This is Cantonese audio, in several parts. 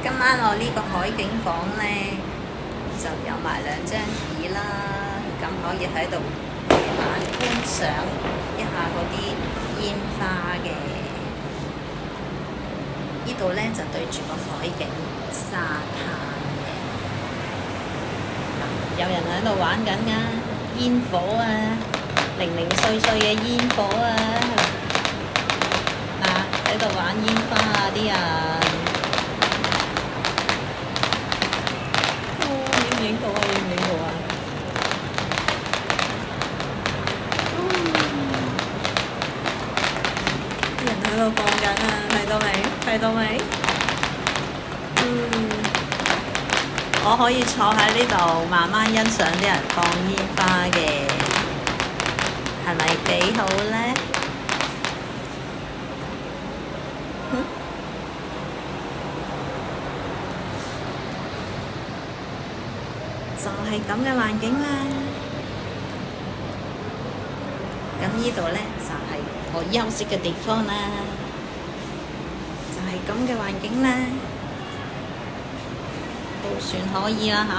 今晚我呢個海景房呢，就有埋2張椅啦，咁可以喺度夜晚觀賞一下嗰啲煙花嘅。呢度呢，就對住個海景沙灘嘅，有人喺度玩緊㗎，煙火啊，零零碎碎嘅煙火啊，喺度玩煙花啊啲人。影到啊！影到啊！啲人喺度放緊啊！睇到未？睇到未？我可以坐喺呢度慢慢欣賞啲人放煙花嘅，係咪幾好呢？就係咁嘅環境啦。咁呢度呢，就係我休息嘅地方啦。就係咁嘅環境啦，都算可以啦吓。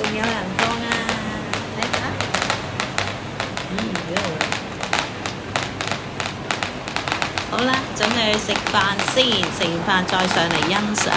仲有人放啊，睇下。好啦，準備去食飯先，食完飯再上嚟欣賞。